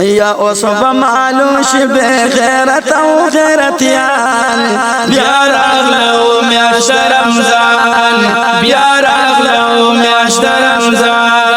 یا اوس معلوم شي به غیرت او غیرتیان بیا راغلو میاشت رمضان بیا راغلو میاشت رمضان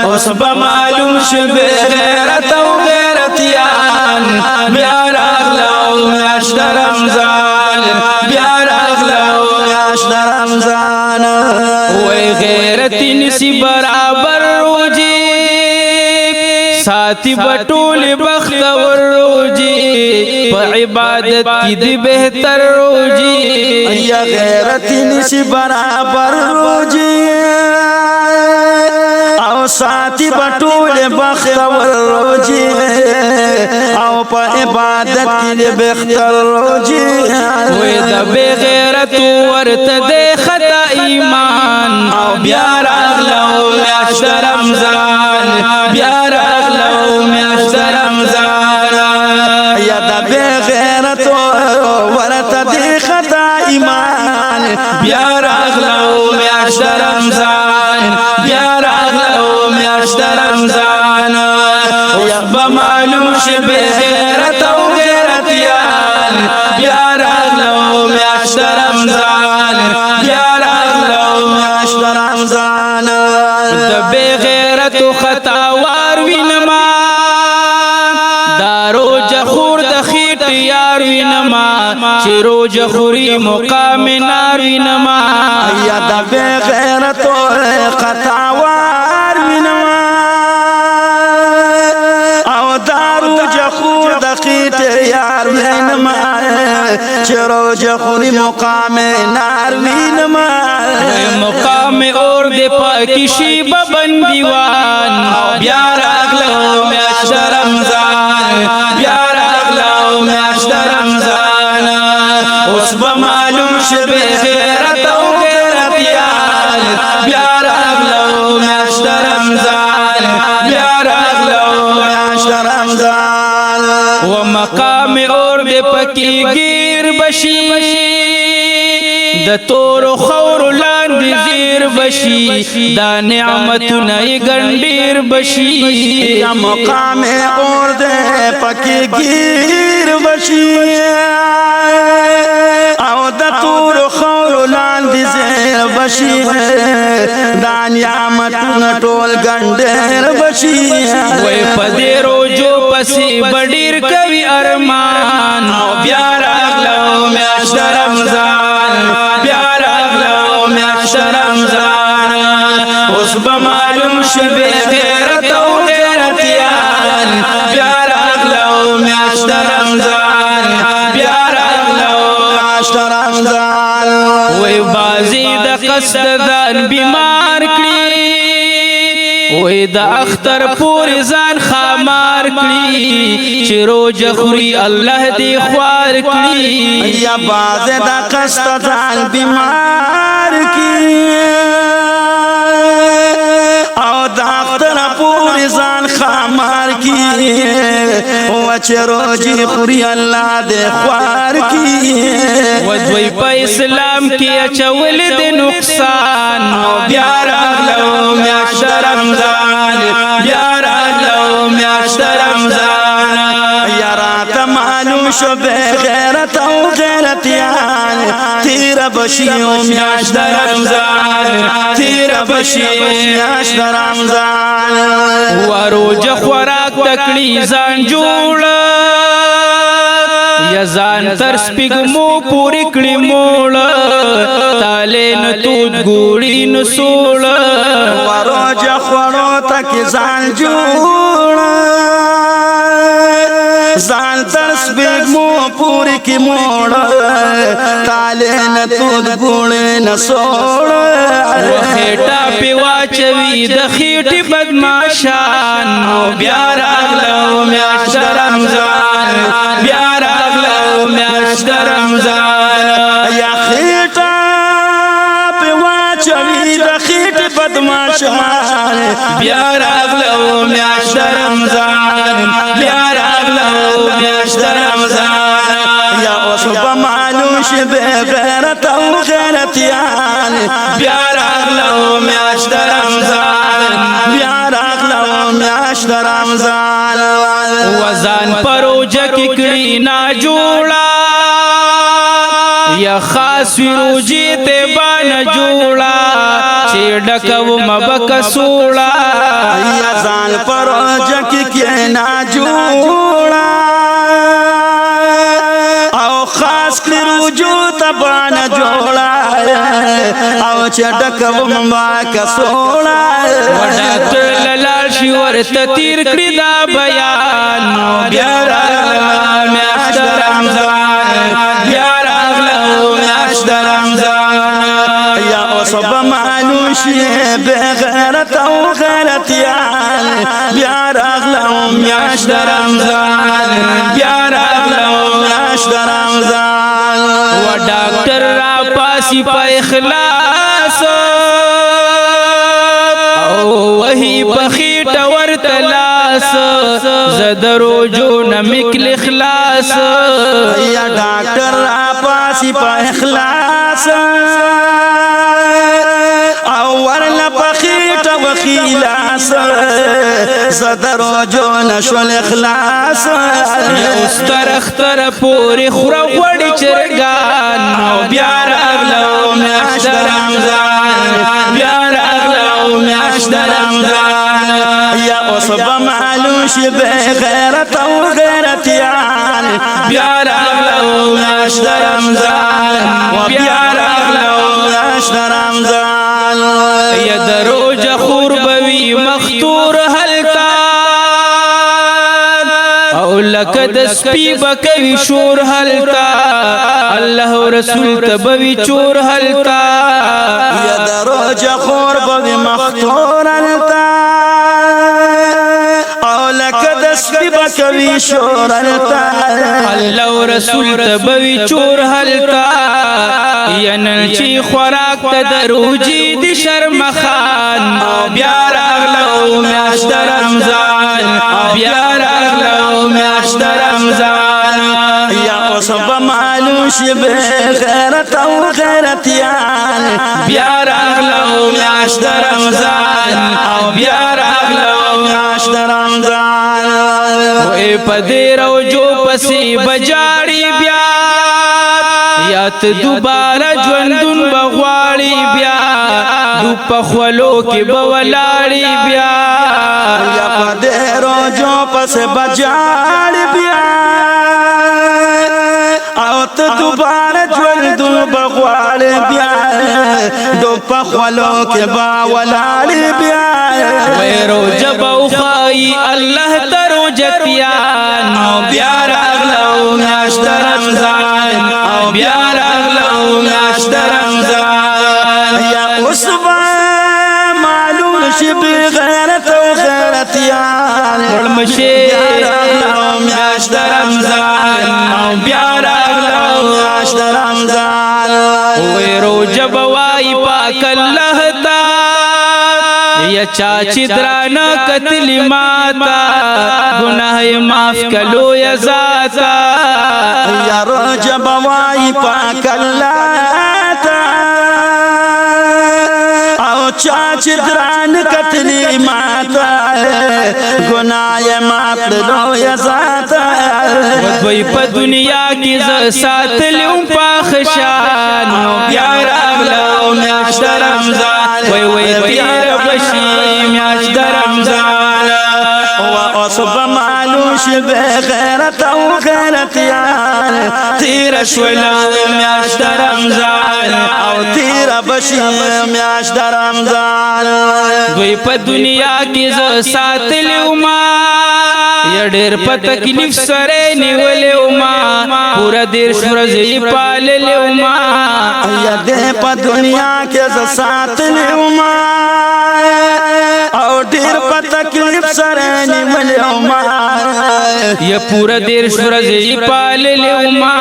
اوس معلوم شي به غیرت او غیرتیان بیا راغلو میاشت رمضان بیا راغلو میاشت رمضان وای غیرت نسی برابر ساتھی بطول بختور روجی پا عبادت کی دی بہتر روجی یا غیرتی نشی برابر روجی او ساتھی بطول بختور روجی او پا عبادت کی دی بہتر روجی وی دا بے غیرت ورت دے خطا ایمان او بیار اغلو میاشت رمضان بیار اغلو میاشت رمضان یا دا بے غیرت ورت دے خطا ایمان بیار اغلو میاشت رمضان بیار اغلو میاشت رمضان یخبا معلوم شی بے غیرت او غیرتیان بیار اغلو میاشت رمضان بیار اغلو میاشت رمضان دا بے غیرت خطاوار وینما دا روج خور دا خیٹ یار وینما چی روج خوری مقام نار وینما یا دا بے غیرت خطاوار وینما او دا روج خور دا خیٹ یار وینما چی روج خوری مقام نار وینما مقام اور دے پاکی شیب بندیوان بیار اغلو میاشت رمضان بیار اغلو میاشت رمضان اس بمعلوم شب غیرت او غیرتیان بیار اغلو میاشت رمضان بیار اغلو میاشت رمضان و مقام اور دے پاکی گیر بشی دا تور خور لاندی زیر بشی دا نعمت نئی گنڈیر بشی یا مقام اور دے پکی گیر بشی او دا تور خور لاندی زیر بشی دا نعمت نٹول گنڈیر بشی وی پدی روجو پسی بڑیر کوي ارمان بیار اغلو میاشت رمضان بیار اغلو میاشت رمضان اس بمعلوم شب غیرت او غیرتیان بیار اغلو میاشت رمضان بیار اغلو میاشت رمضان وی بازی دا قصد دان بیمار کری وی دا اختر پوری زان خامار کری چی روج خوری اللہ دی خوار کری یا باز دا قصد دان بیمار کی او دا اختر پوری زان خامار کی وچ روجی خوری اللہ دے خوار کی ودوی پا اسلام کی اچول دی نقصان بیار اغلو میاشت رمضان بیار اغلو میاشت رمضان یا رات معلوم شو بے غیرت او غیرتیان تیر بشیو میاشت رمضان تیر بشیو میاشت رمضان وروج خوراک تکڑی زان جوڑا یا زان تر سپگمو پوری کڑی موڑا تالین تود گوڑی نسوڑا وروج خورو تک زان جوڑا زان ترس بیگمو پوری کی موڑا تالین تود گوڑی نسوڑا وخیٹا پیوا چوی دخیٹی بدماشان بیار اغلو میاشت رمضان بیار اغلو میاشت رمضان یا خیٹا پیوا چوی دخیٹی بدماشان بیار اغلو میاشت رمضان بیار اغلو میاشت رمضان یا اوس معلوم شی بے غیرت او غیرتیان بیار اغلو میاشت رمضان بیار اغلو میاشت رمضان ځان پروجه کې کړي نا جوړا یا خاص روجي ته باندې جوړا چې ډکو مبک سوړا یا ځان پروجه کې نا جوړا او خاص کړي روجو ته باندې جوړا او چې ډکو مبک سوړا ډاکټر لال شي ورته تیر کړی دا بیان بیا راغله میاشت رمضان بیا راغله میاشت رمضان یا اوس به معلوم شي بغیرت او غیرتیان بیا راغله میاشت رمضان بیا راغله میاشت رمضان و ډاکټر را پاسي په اخلاص وہی بخیٹ ورتلاس زدرو جو نمکل اخلاص یا ڈاکٹر پاسی پا اخلاص اول بخیٹ وخیلاس زدرو جو نشول اخلاص استر اختر پوری خورا وڑی چرگان بیار اغلو میاشت رمضان بیار اغلو میاشت رمضان یا اوس به معلوم شي بغیرت او غیرتیان بیا راغلو میاشت رمضان بیا راغلو میاشت رمضان یا دروج خور بوی مختور حلتا او لکد سپی بکوی شور حلتا اللہ و رسول تبوی چور حلتا یا دروج خور بوی مختور حلتا سپی بکوی شور حلتا اللہ و رسول تبوی چور حلتا ینل چی خوراک تدروجی دی شرم خان بیا راغلو میاشت رمضان بیا راغلو میاشت رمضان یا اوس به معلوم شي بغیرت او غیرتیان بیا راغلو میاشت رمضان بیا راغلو میاشت رمضان وی پدی رو جو پسی بجاڑی بیا یات دوبارہ جوندن بغواڑی بیا دو پخولو کی بولاڑی بیا یا پدی رو جو پس بجاڑی بیا او ته دوباره ژوندون بغواړې بیا دو پخولو کې با ولاړې بیا ویرو جب او خای الله ترو جتیان بیا راغلو میاشت رمضان بیا راغلو میاشت رمضان یا اوس به معلوم شي بغیرت او غیرتیان ورمشي بیا راغلو میاشت رمضان بیا راغلو میاشت رمضان ویرو جب وای پاک الله تا یا چاچی درانا قتل ماتا گناہ معاف کلو یا ذاتا یا رجب وای پاک اللہ تا او چاچ دران قتلی ماتا گناہ معاف کلو یا ذاتا وی پا دنیا کی سات لیوں پاخشان بیا راغلو میاشت رمضان وی تیر بشی میاشت رمضان و اصب معلوم شي بغیرت او غیرتیان تیر شولا میاشت رمضان او تیر بشی میاشت رمضان دوی په دنیا کې ز ساتلو ما یا ډېر په تکلیف سره نیولې ما پورا دیر ورځې پاللې ما یا دې په دنیا کې ز ساتلو ما او ډېر په تکلیف سره نیولې ما یا پورا دیر ورځې پاللې ما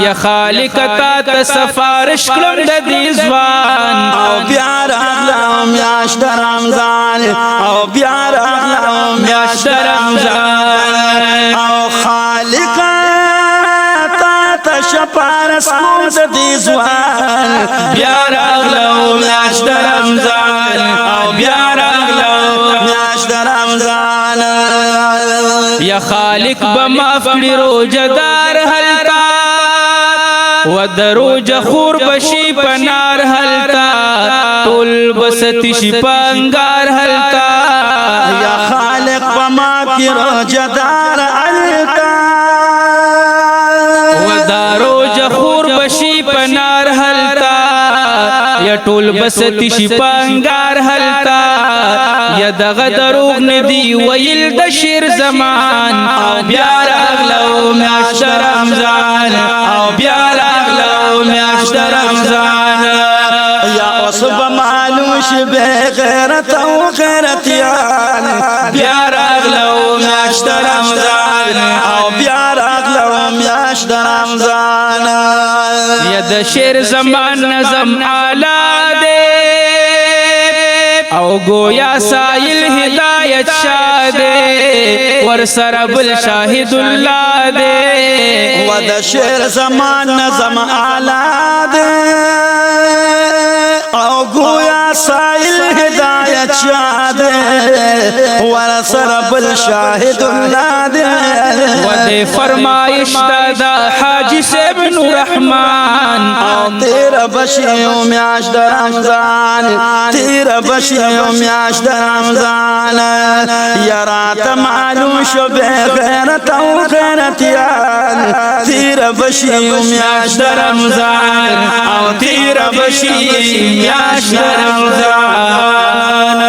یا خالق تا ته سفارش کړم د دې ځوان او بیا راغلم میاشت رمضان او بیا راغلم میاشت رمضان او خالق تا ته شپارس مون د دې ځوان بیا راغلم میاشت رمضان او بیا راغلم میاشت رمضان یا خالق بماف کړي روزدار هلتا و دروج خور بشي پنار هلتا ټول بستی شي پنګار هلتا یا خالق بماف کړي روزدار هلتا و دروج خور بشي پنار هلتا یا ټول بستی شي پنګار هلتا یا دغه دروغ ندی ویل د شیر زمان او بیا راغلو میاشت رمضان او بیا راغلو میاشت رمضان یا اوس به معلوم شي بے غیرت او غیرتیان بیا راغلو میاشت رمضان او بیا راغلو میاشت رمضان یا د شیر زمان نظم اعلی دے او گویا سائل ہدایت شاہ دے ور سر بل شاہد اللہ دے و د شیر زمان نظم اعلی دے او گویا سائل ہدایت شاہ دے ور سر بل شاہد اللہ دے و دے فرمائش دادا حاجی سے بن رحمان او تیرا بشیو میاشت رمضان تیرا بشیو میاشت رمضان یرات معلوم شو بے غیرت او غیرتیان تیرا بشیو میاشت رمضان او تیرا بشی میاشت رمضان